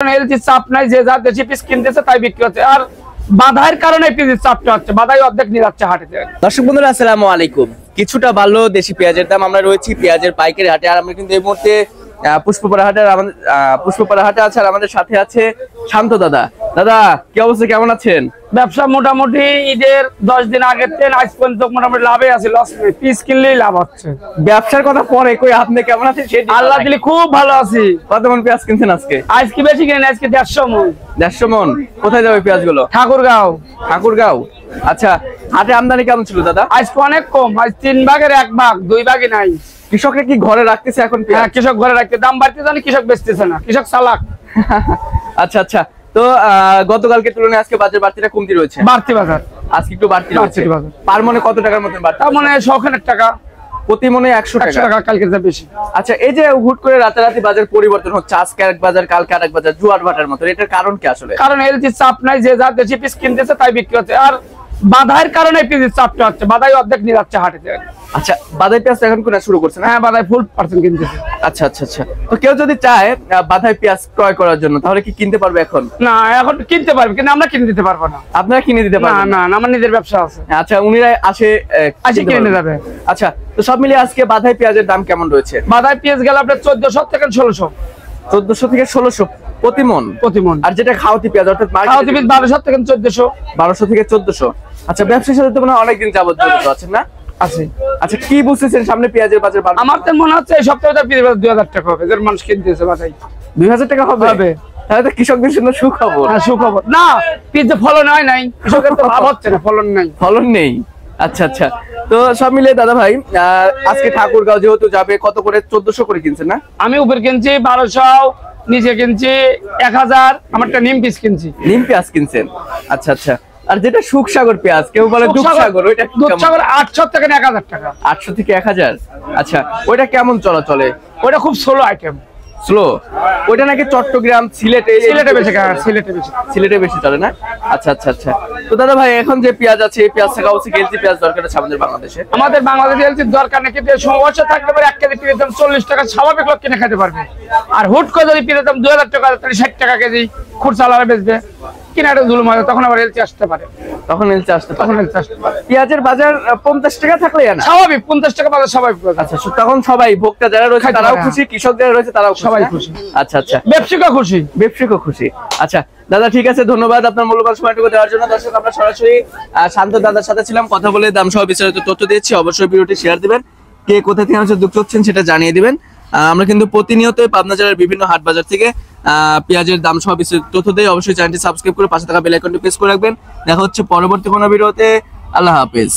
LG চাপ নাই, যে যা দেশি পিস কিনতেছে তাই বিক্রি হচ্ছে। আর বাধার কারণে পিসের চাপটা হচ্ছে, বাধাই অর্ধেক নিয়ে যাচ্ছে হাটে। দর্শক বন্ধুরা আসসালামু আলাইকুম। কিছুটা ভালো দেশি পেঁয়াজের দাম, আমরা রয়েছি পেঁয়াজের পাইকারি হাটে। আর আমরা কিন্তু এই মুহূর্তে পুষ্পপাড়া হাটে আছে। আর আমাদের সাথে আছে শান্ত দাদা। দাদা কি অবস্থা, কেমন আছেন? ব্যবসা মোটামুটি ঈদের 10 দিন আগের থেকে আজ পর্যন্ত মোটামুটি লাভে আছে, লস নেই। পিস কিনলেই লাভ হচ্ছে। ব্যবসার কথা পরে কই, আপনি কেমন আছেন? আল্লাহ দিলে খুব ভালো আছি। কত মন পেঁয়াজ কিনছেন আজকে? আজকে বেশি কিনেন, আজকে 150 মন। 150 মন। কোথায় যাবে পেঁয়াজগুলো? ঠাকুরগাঁও। আচ্ছা, হাটে আমদানি কেমন ছিল দাদা? আজকে অনেক কম, আজ 3 ভাগের 1 ভাগ, 2 ভাগই নাই। কৃষকরা কি ঘরে রাখতেছে এখন? হ্যাঁ, কৃষক ঘরে রাখতে, দাম বাড়তে জানি কৃষক বেচতেছে না, কৃষক চালাক। আচ্ছা আচ্ছা, তো গতকালকে তুলনায় আজকে বাজার বাড়তিটা কমতি রয়েছে। বাড়তি বাজার আজকে একটু বাড়তি রয়েছে। পার মনে কত টাকার মতন বাড়তি? তার মানে 100 টাকা, প্রতি মনে 100 টাকা। কালকে যা বেশি। আচ্ছা, এই যে হুট করে রাতারাতি বাজার পরিবর্তন হচ্ছে, আজকে এক বাজার কালকে আরেক বাজার, জুয়ার ভাটার মতো, এটার কারণ কি আসলে? কারণ এলজি চাপ নাই, যে যা দেশি পিস কিনতেছে তাই বিক্রি হচ্ছে। আর বাধার কারণে পিসের চাপটা হচ্ছে, বাধাই অর্ধেক নিয়ে যাচ্ছে হাটে। আচ্ছা, বাধাই পেঁয়াজ এখন কোনা শুরু করছে না? হ্যাঁ, বাধাই ফুল পার্সেন্ট কিনতেছে। আচ্ছা আচ্ছা আচ্ছা, তো কেউ যদি চায় বাধাই পেঁয়াজ ক্রয় করার জন্য, তাহলে কি কিনতে পারবে এখন? না, এখন কিনতে পারবে, কিন্তু আমরা কিনে দিতে পারবো না। আপনারা কিনে দিতে পারবেন? না না, আমার নিজের ব্যবসা আছে। আচ্ছা, উনিরা আসে কিনে যাবে। আচ্ছা, তো সব মিলিয়ে আজকে বাধাই পেঁয়াজের দাম কেমন রয়েছে? বাধাই পেঁয়াজ গেল আপনার 1400 থেকে 1600। 1400 থেকে 1600 প্রতি মন। আর যেটা খাওয়াতি পেঁয়াজ অর্থাৎ খাওয়াতি পেঁয়াজ 1200 থেকে 1400। 1200 থেকে 1400। আচ্ছা, ব্যবসার সাথে তো মনে হয় অনেকদিন যাবত জড়িত আছেন না? আছে। আচ্ছা, কি বুঝতেছেন সামনে পেঁয়াজের বাজার বাড়বে? আমার তো মনে হচ্ছে এই সপ্তাহে 2000 টাকা হবে, এদের মানুষ কিনতেছে বাধাই। 2000 টাকা হবে? তাহলে তো কৃষকদের জন্য সুখবর। হ্যাঁ, সুখবর। না, পেঁয়াজে ফলন হয় নাই, কৃষকের তো লাভ হচ্ছে না, ফলন নেই। আচ্ছা আচ্ছা, তো সব মিলিয়ে দাদা ভাই আজকে ঠাকুরগাঁও যেহেতু যাবে, কত করে? 1400 করে কিনছেন না? আমি উপর কিনছি 1200, নিচে কিনছি 1000। আমারটা নিম পিস কিনছি। নিম পেঁয়াজ কিনছেন? আচ্ছা আচ্ছা। আর যেটা সুখসাগর পেঁয়াজ, কেউ বলে দুধসাগর, ওইটা দুধসাগর 800 থেকে 1000 টাকা। 800 থেকে 1000। আচ্ছা, ওইটা কেমন চলে? ওইটা খুব স্লো আইটেম। স্লো? ওইটা নাকি চট্টগ্রাম সিলেটে বেশি চলে না? আচ্ছা আচ্ছা আচ্ছা, তো দাদা ভাই এখন যে পেঁয়াজ আছে, এই পেঁয়াজ থাকা উচিত, এলজি পেঁয়াজ দরকার আছে আমাদের বাংলাদেশে? আমাদের বাংলাদেশে এলজির দরকার নেই, কিন্তু সমস্যা থাকতে পারে 1 কেজি পেঁয়াজের দাম 40 টাকা, স্বাভাবিক লোক কিনে খেতে পারবে। আর হুট করে যদি পেঁয়াজের দাম 2000 টাকা, তাহলে 60 টাকা কেজি খুচরা বেচবে, কিনা একটা জুলুম হয়। তখন আবার এলজি আসতে পারে। পেঁয়াজের বাজার 50 টাকা থাকলে না স্বাভাবিক, 50 টাকা বাজার স্বাভাবিক। আচ্ছা, তখন সবাই ভোক্তা যারা রয়েছে তারাও খুশি, কৃষক যারা রয়েছে তারাও সবাই খুশি। আচ্ছা আচ্ছা, ব্যবসায়ীও খুশি। আচ্ছা দাদা, ঠিক আছে, ধন্যবাদ আপনার মূল্যবান সময়টুকু দেওয়ার জন্য। দর্শক, আমরা সরাসরি শান্ত দাদার সাথে ছিলাম, কথা বলে দাম সহ বিস্তারিত তথ্য দিয়েছি। অবশ্যই ভিডিওটি শেয়ার দিবেন, কে কোথা থেকে আমাদের যুক্ত হচ্ছেন সেটা জানিয়ে দিবেন। আমরা কিন্তু প্রতিনিয়ত পাবনা জেলার বিভিন্ন হাট বাজার থেকে পেঁয়াজের দাম সহ বিস্তারিত তথ্য দেই। অবশ্যই চ্যানেলটি সাবস্ক্রাইব করে পাশে থাকা বেল আইকনটি প্রেস করে রাখবেন। দেখা হচ্ছে পরবর্তী কোনো ভিডিওতে। আল্লাহ হাফেজ।